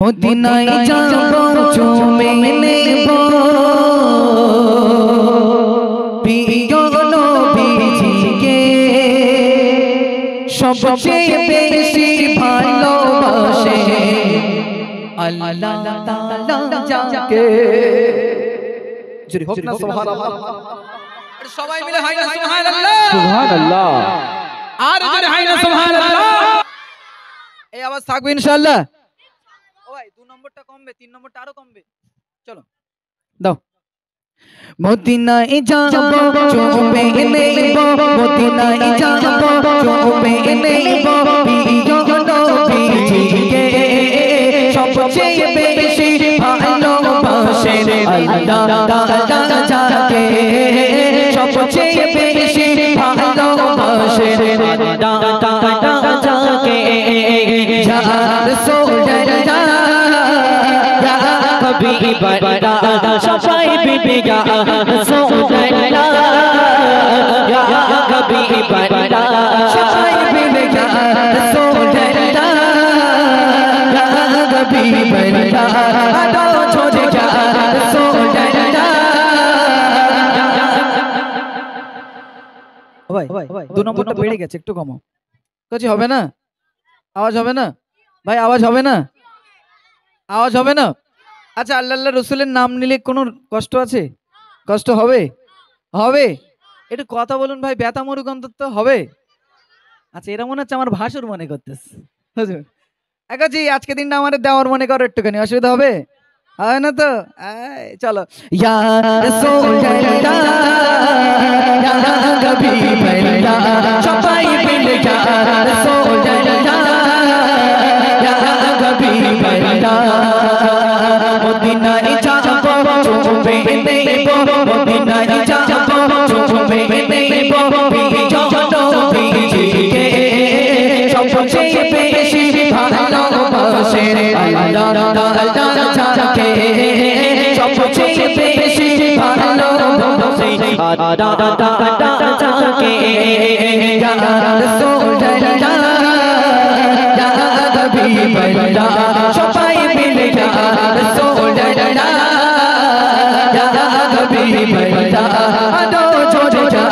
মদিনায় যাব চুমে নেব প্রিয় নবীজিকে সবচেয়ে বেশি ভালোবাসে আল্লাহ তাআলা যাকে। জোরে হোক না সুবহানাল্লাহ। আরে সবাই মিলে হাই না সুবহানাল্লাহ সুবহানাল্লাহ। আর জোরে হাই না সুবহানাল্লাহ। এই আওয়াজ থাকবে ইনশাআল্লাহ। ও ভাই 2 নম্বরটা কমবে, 3 নম্বরটা আরো কমবে। চলো দাও। মদিনায় যাব চুমে নেব মদিনায় যাব চুমে নেব প্রিয় নবীজিকে সবচেয়ে বেশি ভালোবাসে আল্লাহ তাআলা যাকে। সবচেয়ে বেশি ভালোবাসে আল্লাহ তাআলা যাকে। ইয়া রাসূলুল্লাহ হাবিবাল্লাহ সবাই বিবি ইয়া রাসূলুল্লাহ ইয়া হাবিবাল্লাহ সবাই বিবি ইয়া রাসূলুল্লাহ ইয়া হাবিবাল্লাহ আদো ছোড়ে ইয়া রাসূলুল্লাহ। ভাই 2 নম্বরটা বেড়ে গেছে, একটু কমো। কিছু হবে না? আওয়াজ হবে না ভাই? আওয়াজ হবে না? আওয়াজ হবে না? আচ্ছা, আল্লাহ আল্লাহ রসুলের নাম নিলে কোনো কষ্ট আছে? কষ্ট হবে? হবে? একটু কথা বলুন ভাই, ব্যথা মরুক অন্তত হবে। আচ্ছা, এরা মনে হচ্ছে আমার ভাসুর মনে করতেছে। হুজুর একাজি আজকে দিনটা আমাদের দেওয়ার মনে করো, একটুখানি অসুবিধা হবে? হয় না তো? চলো। ইয়া রাসূলুল্লাহ ইয়া হাবিবাল্লাহ সবাই মিলে ইয়া রাসূলুল্লাহ ইয়া হাবিবাল্লাহ মদিনায় যাব চুমে নেব মদিনায় যাব চুমে নেব প্রিয় নবীজিকে সবচেয়ে বেশি ভালোবাসে আল্লাহ তাআলা যাকে। সবচেয়ে বেশি ভালোবাসে আল্লাহ তাআলা যাকে। ইয়া রাসূলুল্লাহ ইয়া হাবিবাল্লাহ সবাই মিলে ইয়া রাসূলুল্লাহ ইয়া হাবিবাল্লাহ আদো ছোড়ে ইয়া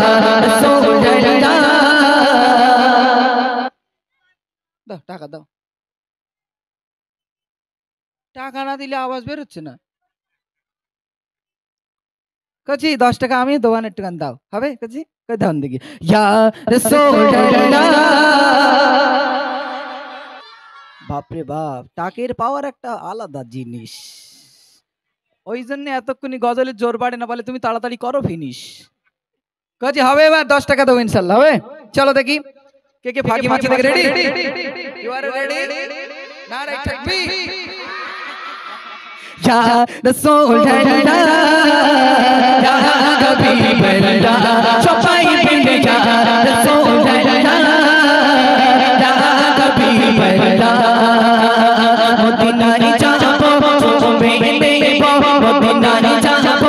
রাসূলুল্লাহ। দাও টাকা দাও। টাকা না দিলে আওয়াজ বের হচ্ছে না। কচি 10 টাকা আমি দোকান একটুখান দাও, হবে কচি? কই দাও দেখি। ইয়া রাসূলুল্লাহ বাপরে বাপ, টাকের পাওয়ার একটা আলাদা জিনিস। ওই জন্য এতক্ষণই গজলের জোর বাড়ে না, বলে তুমি তাড়াতাড়ি করো ফিনিশ। কচি হবে এবার 10 টাকা দেবো ইনশাআল্লাহ, হবে? চলো দেখি কে কে ফাঁকি মারছে, দেখে রেডি? You R ready? নারে তাকবীর। ইয়া রাসূলুল্লাহ ইয়া হাবিবাল্লাহ সবাই মিলে ইয়া রাসূলুল্লাহ ইয়া হাবিবাল্লাহ মদিনায় যাব চুমে নেব মদিনায় যাব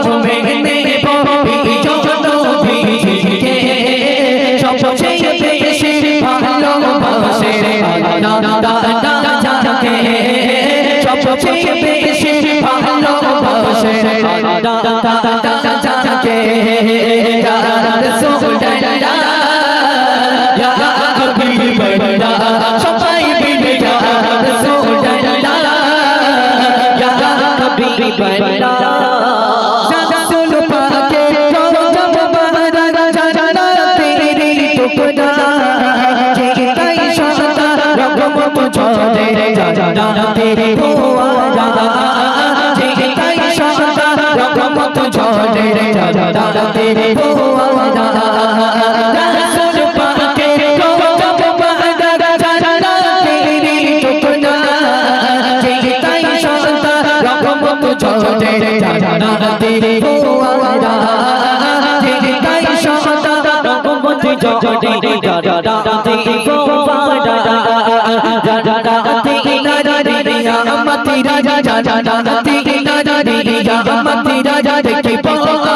চুমে নেব প্রিয় নবীজিকে সবচেয়ে বেশি ভালোবাসে আল্লাহ তাআলা যাকে। সবচেয়ে বেশি ভালোবাসে আল্লাহ তাআলা যাকে। ইয়া রাসূলুল্লাহ ইয়া হাবিবাল্লাহ সবাই মিলে ইয়া রাসূলুল্লাহ ইয়া হাবিবাল্লাহ রাসূল পাকে রওজা মুবারক জান্নাতের টুকরা যেটাই সদা রহমত ঝরে জান্নাতের ফোয়ারা যেটাই সদা রহমত ঝরে জান্নাতের ফোয়ারা রাসূল পাকে রওজা মুবারক জান্নাতের টুকরা যেটাই সদা রহমত ঝরে জান্নাতের ফোয়ারা যেটাই সদা রহমত ঝরে জান্নাতের ফোয়ারা জান্নাতে নাজারে আমাতি রাজা জান্নাতে নাজারে আমাতি রাজা দেখে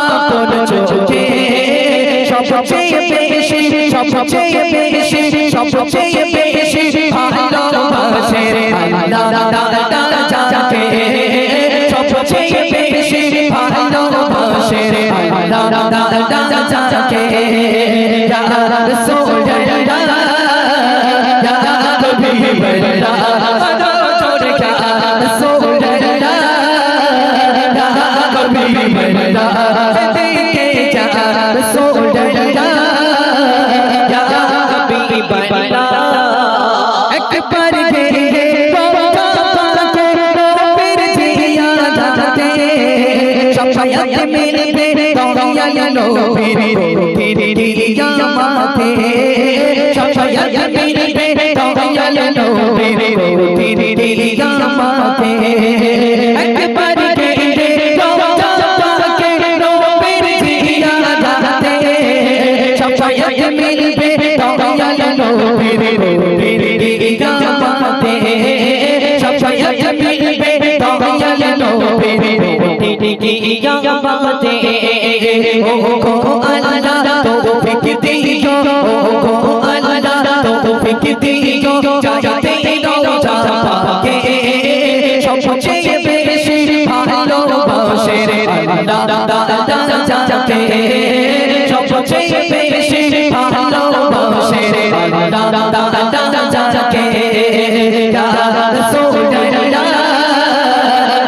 আপন চোখে সবচেয়ে বেশি সবচেয়ে বেশি সবচেয়ে বেশি ভালোবাসে আল্লাহ যাকে সবচেয়ে বেশি ভালোবাসে আল্লাহ যাকে ইয়া রাসূলুল্লাহ ইয়া হাবিবাল্লাহ छोड़ क्या रसूलुल्लाह या हबीबल्लाह देखे जा रसूलुल्लाह या हबीबल्लाह एक बार मेरे बाबा पाके फिर जिया जाते शफायत मिलते दौड़िया लो फिर दिया माथे शफायत मिलते दौड़िया लो फिर दिया माथे एक बार मेरे बाबा पाके फिर जिया जाते शफायत मिलते दौड़िया लो फिर दिया माथे शफायत मिलते दौड़िया लो फिर दिया माथे ओ अल्लाह तौफीक दियो ओ अल्लाह तौफीक दियो जाते रोजा पाके সবচেয়ে বেশি ভালোবাসে আল্লাহ যাকে সবচেয়ে বেশি ভালোবাসে আল্লাহ যাকে ইয়া রাসূলুল্লাহ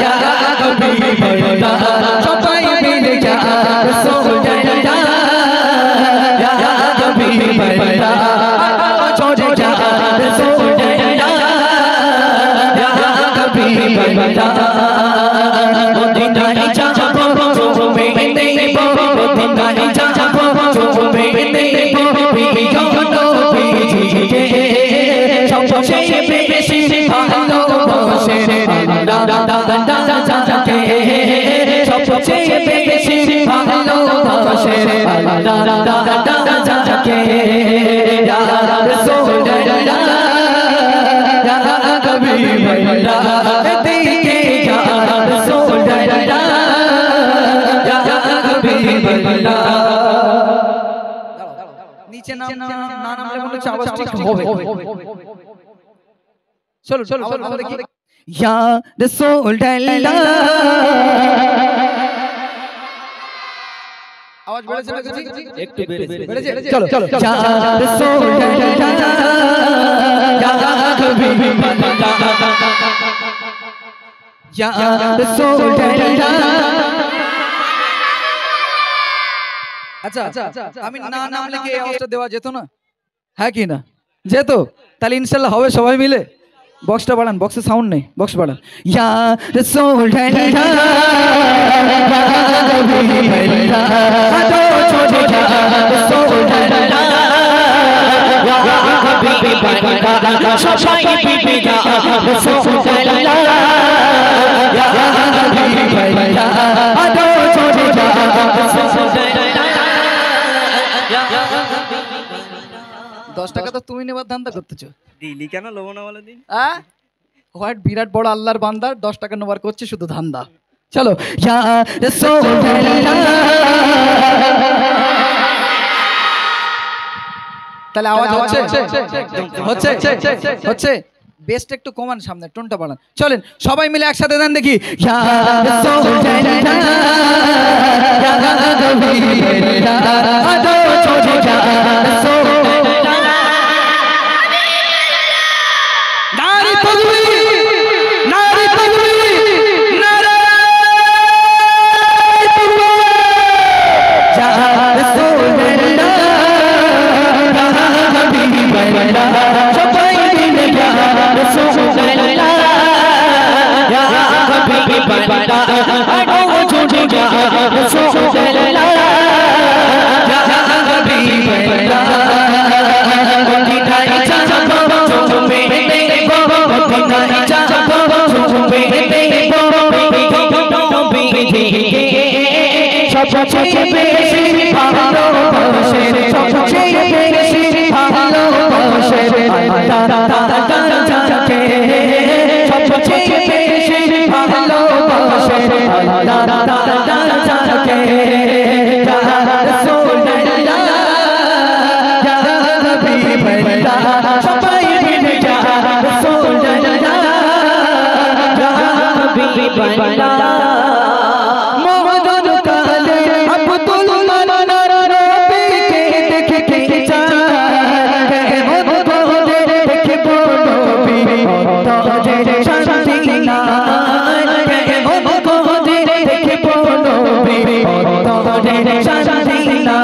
ইয়া হাবিবাল্লাহ সবাই মিলে ইয়া রাসূলুল্লাহ ইয়া হাবিবাল্লাহ छोड़ जा रसूलुल्लाह या हबीबल्लाह मदीना ही जाबो चुमे नहीं बो मदीना ही जाबो चुमे नहीं बो पियो नो पिजिए सबसे बेशी भालोबासे अल्लाह जाके सबसे बेशी भालोबासे अल्लाह जाके या रसूलुल्लाह या हबीबल्लाह देखे या रसूलुल्लाह या हबीबल्लाह नीचे नाम ना नामले মনে হচ্ছে আওয়াজ ঠিক হবে চলো চলো আওয়াজ দেখি या रसूलुल्लाह আওয়াজ বেড়েছে না কিছু একটু বেড়েছে চলো চলো या रसूलुल्लाह या हबीबल्लाह या रसूलुल्लाह আচ্ছা আমি না নাম লিখে এই আওয়াজটা দেওয়া যেত না হ্যাঁ কি না যেত তাহলে ইনশাআল্লাহ হবে সবাই মিলে বক্সটা বাড়ান বক্সে সাউন্ড নেই বক্স বাড়ান या रसूलुल्लाह या हबीबल्लाह छोड़ जा रसूलुल्लाह या हबीबल्लाह सफाई बीबी या रसूलुल्लाह या हबीबल्लाह छोड़ जा रसूलुल्लाह या 10 টাকা তো তুমি নেবার ধান্দা করতেছো দিলি কেন লবো না বলে দিন হোয়াট বিরাট বড় আল্লাহর বান্দার 10 টাকা নেবার করছে শুধু ধান্দা চলো या रसूलुल्लाह তাহলে আওয়াজ হচ্ছে হচ্ছে হচ্ছে বেস্ট একটু কমান সামনে টোনটা বাড়ান চলেন সবাই মিলে একসাথে দেন দেখি या रसूलुल्लाह या हबीबल्लाह छोड़ जा रसूलुल्लाह नारी तकबीर नारी तकबीर नारे तकबीर या रसूलुल्लाह या हबीबल्लाह सफाई मिले या रसूलुल्लाह या हबीबल्लाह छोड़ जा रसूलुल्लाह या हबीबल्लाह मदीना ही जाबो चुमे नहीं बो मदीना ही जाबो चुमे नहीं बो सबसे बेशी भालोबासे सबसे बेशी भालोबासे अल्लाह जाके सबसे बेशी भालोबासे अल्लाह जाके या रसूलुल्लाह बंदा मोहम्मद काले अब्दुल मन्नान नबी के देख के जाए मुझको देख बोलो भी तो जे शांति ना मुझको देख बोलो भी तो जे शांति ना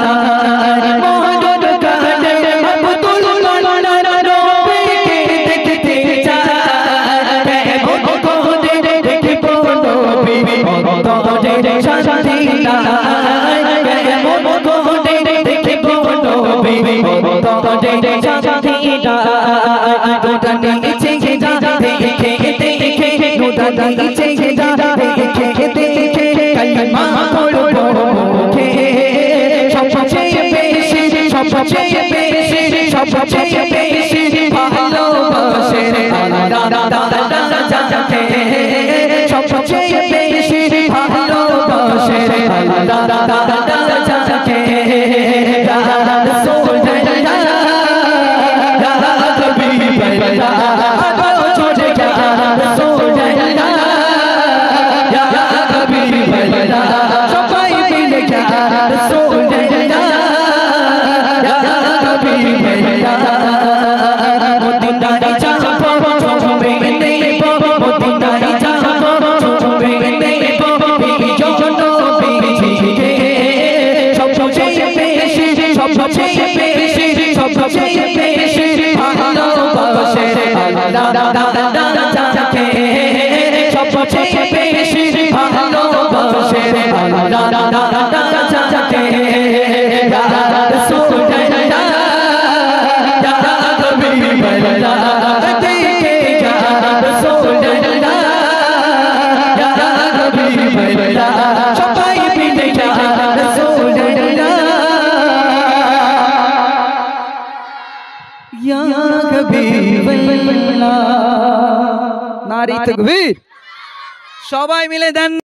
मोहम्मद काले अब्दुल मन्नान नबी के देख के जाए मुझको देख बोलो भी तो जे शांति ना मुझको देख बोलो भी तो जे शांति ना दुदनी नीचे जा देखे देखे दुदनी नीचे जा देखे देखे कलमा पढ़ो के सबसे बेशी भालोबासे अल्लाह जाके सबसे बेशी भालोबासे अल्लाह जाके रसूल নারী তকবীর সবাই মিলে দেন।